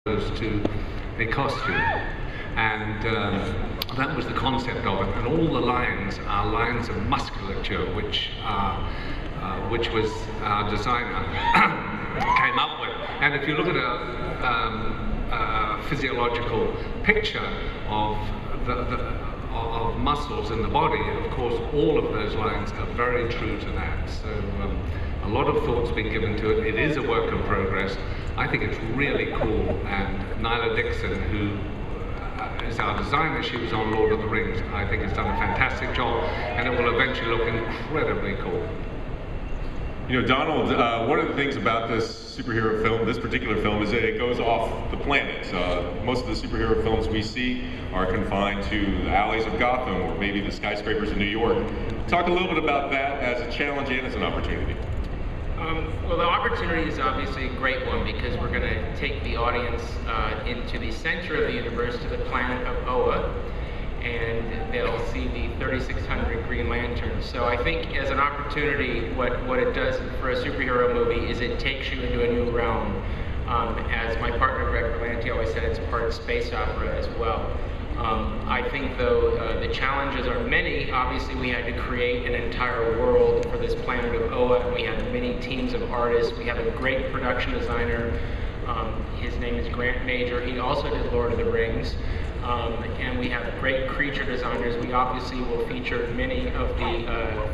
opposed to a costume. And that was the concept of it. And all the lines are lines of musculature, which was our designer came up with. And if you look at a physiological picture of of muscles in the body, of course, all of those lines are very true to that. So a lot of thought's been given to it. It is a work in progress. I think it's really cool. And Nyla Dixon, who is our designer, she was on Lord of the Rings, I think has done a fantastic job, and it will eventually look incredibly cool. You know, Donald, one of the things about this superhero film, this particular film, is that it goes off the planet. Most of the superhero films we see are confined to the alleys of Gotham or maybe the skyscrapers of New York. Talk a little bit about that as a challenge and as an opportunity. Well, the opportunity is obviously a great one because we're going to take the audience into the center of the universe, to the planet of Oa, and they'll see the 3,600 Green Lanterns. So I think as an opportunity, what it does for a superhero movie is it takes you into a new realm. As my partner Greg Berlanti always said, it's part of space opera as well. I think though the challenges are many. Obviously we had to create an entire world for this planet of Oa, and we have many teams of artists. We have a great production designer. His name is Grant Major. He also did Lord of the Rings. And we have great creature designers. We obviously will feature many of the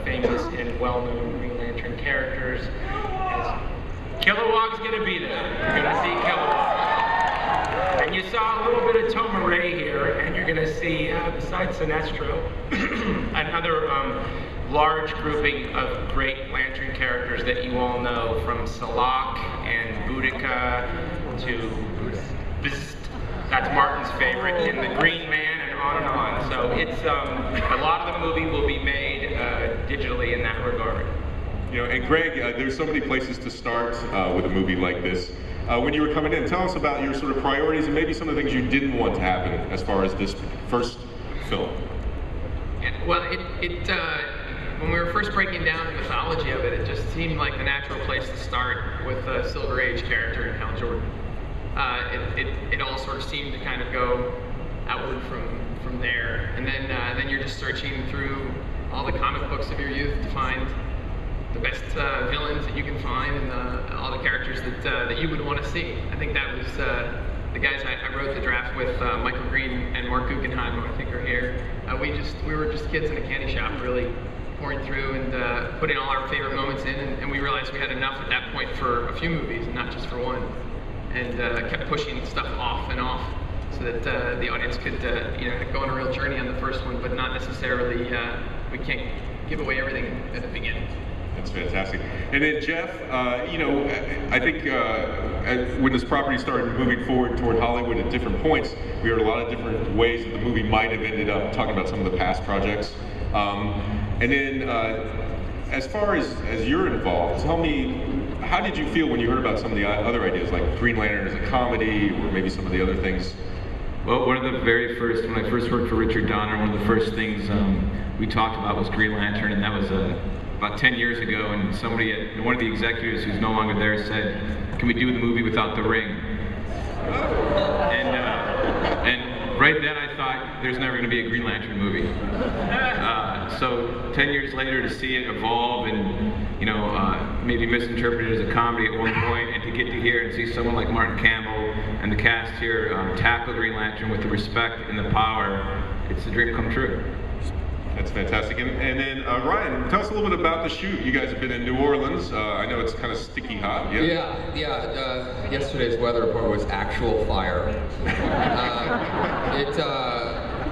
famous and well-known Green Lantern characters. Kilowog's going to be there. You're going to see Kilowog. And you saw a little bit of Toma Ray here, and you're going to see, besides Sinestro, another large grouping of great Lantern characters that you all know, from Salak and Boudica to Bzzt. That's Martin's favorite, and the Green Man, and on and on. So it's a lot of the movie will be made digitally in that regard. You know, and Greg, there's so many places to start with a movie like this. When you were coming in, tell us about your sort of priorities and maybe some of the things you didn't want to happen as far as this first film. Yeah, well, when we were first breaking down the mythology of it, it just seemed like the natural place to start with the Silver Age character in Hal Jordan. It all sort of seemed to kind of go outward from there, and then you're just searching through all the comic books of your youth to find the best villains that you can find, and all the characters that you would want to see. I think that was the guys I wrote the draft with, Michael Green and Mark Guggenheim, who I think are here. We were just kids in a candy shop, really pouring through and putting all our favorite moments in, and we realized we had enough at that point for a few movies, and not just for one. And kept pushing stuff off and off so that the audience could go on a real journey on the first one, but not necessarily, we can't give away everything at the beginning. That's fantastic. And then Jeff, you know, I think when this property started moving forward toward Hollywood at different points, we heard a lot of different ways that the movie might have ended up, talking about some of the past projects. And then as far as you're involved, tell me, how did you feel when you heard about some of the other ideas, like Green Lantern as a comedy, or maybe some of the other things? Well, one of the very first, when I first worked for Richard Donner, one of the first things we talked about was Green Lantern, and that was about 10 years ago, and one of the executives who's no longer there said, "Can we do the movie without the ring?" And right then I thought, there's never going to be a Green Lantern movie. So 10 years later, to see it evolve and maybe misinterpreted as a comedy at one point, and to get to hear and see someone like Martin Campbell and the cast here tackle Green Lantern with the respect and the power, it's a dream come true. That's fantastic. And then Ryan, tell us a little bit about the shoot. You guys have been in New Orleans. I know it's kind of sticky hot. Yeah. Yesterday's weather report was actual fire.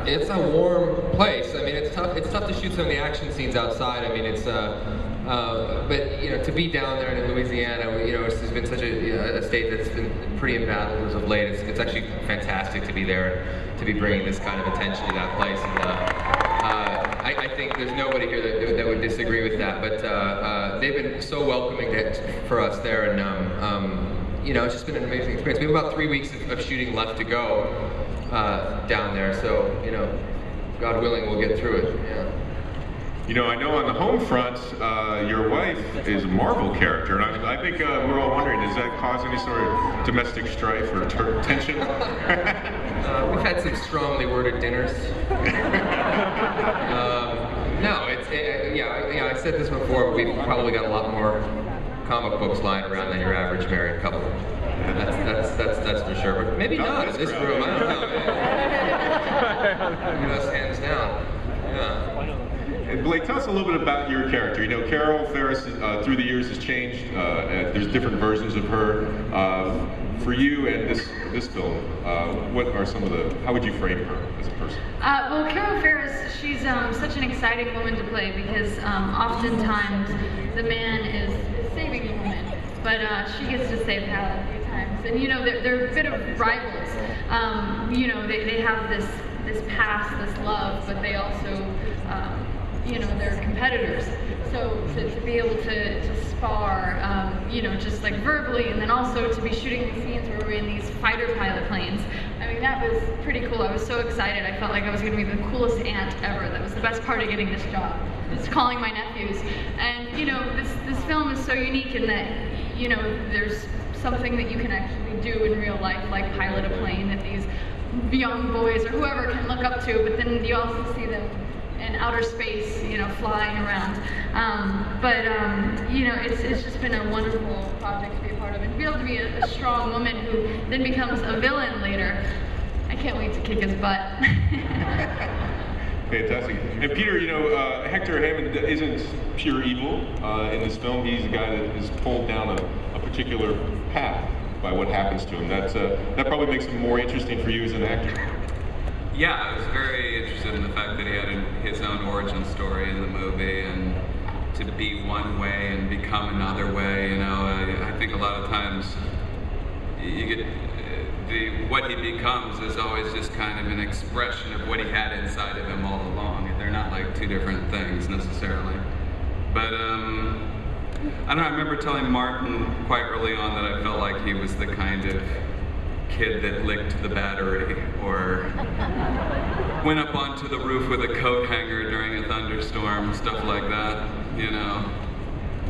It's a warm place. I mean, it's tough to shoot some of the action scenes outside. I mean, but to be down there in Louisiana, it's been such a state that's been pretty embattled as of late. It's actually fantastic to be there, to be bringing this kind of attention to that place. And I think there's nobody here that would disagree with that. But they've been so welcoming for us there, and it's just been an amazing experience. We have about 3 weeks of shooting left to go down there, so God willing, we'll get through it. Yeah. You know, I know on the home front, your wife is a Marvel character, and I think we're all wondering, does that cause any sort of domestic strife or tension? We've had some strongly worded dinners. No, yeah, I said this before, but we've probably got a lot more comic books lying around than your average married couple. That's for sure. But maybe not in this room. I don't know. Us hands down. Yeah. And Blake, tell us a little bit about your character. You know, Carol Ferris through the years has changed. There's different versions of her. For you and this film, what are some of the? How would you frame her as a person? Well, Carol Ferris, she's such an exciting woman to play because oftentimes the man is saving the woman, but she gets to save Hal a few times. And you know, they're a bit of rivals. You know, they have this past, this love, but they also, you know, they're competitors. So to be able to spar, you know, just like verbally, and then also to be shooting these scenes where we're in these fighter pilot planes. I mean, that was pretty cool. I was so excited. I felt like I was going to be the coolest aunt ever. That was the best part of getting this job. Just calling my nephews. And you know, this film is so unique in that, you know, there's something that you can actually do in real life, like pilot a plane that these young boys or whoever can look up to, but then you also see them in outer space, you know, flying around. You know, it's just been a wonderful project to be a part of, and to be able to be a strong woman who then becomes a villain later. I can't wait to kick his butt. Fantastic. And Peter, you know, Hector Hammond isn't pure evil in this film. He's a guy that is pulled down a particular path by what happens to him. That probably makes him more interesting for you as an actor. Yeah, I was very interested in the fact that he had his own origin story in the movie, and to be one way and become another way. You know, I think a lot of times you get what he becomes is always just kind of an expression of what he had inside of him all along. They're not like two different things necessarily. But I don't know, I remember telling Martin quite early on that I felt like he was the kind of kid that licked the battery or went up onto the roof with a coat hanger during a thunderstorm, stuff like that, you know,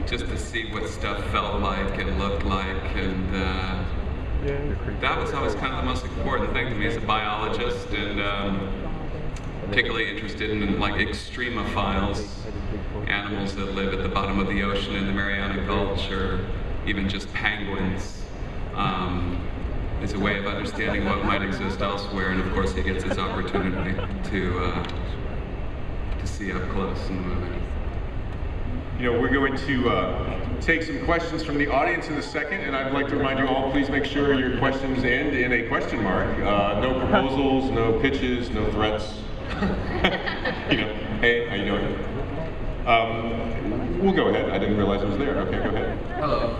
just to see what stuff felt like and looked like. And that was always kind of the most important thing to me as a biologist, and particularly interested in like extremophiles, animals that live at the bottom of the ocean in the Mariana Gulch, or even just penguins. As a way of understanding what might exist elsewhere, and of course he gets his opportunity to see up close in the movie. You know, we're going to take some questions from the audience in a second, and I'd like to remind you all, please make sure your questions end in a question mark. No proposals, no pitches, no threats. You know, hey, how you doing? We'll go ahead. I didn't realize it was there. Okay, go ahead. Hello,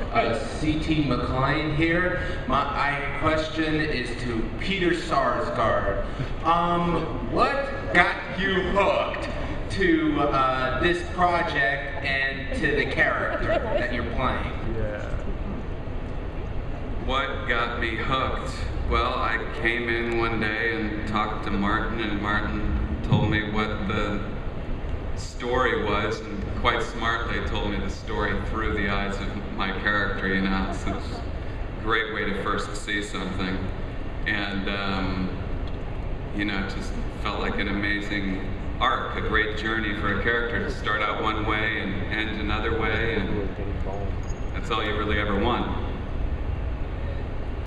C.T. McLean here. My question is to Peter Sarsgaard. What got you hooked to this project and to the character that you're playing? What got me hooked? Well, I came in one day and talked to Martin, and Martin told me what the story was, and quite smartly told me the story through the eyes of my character. You know, it's a great way to first see something, and you know, it just felt like an amazing arc, a great journey for a character to start out one way and end another way, and that's all you really ever want.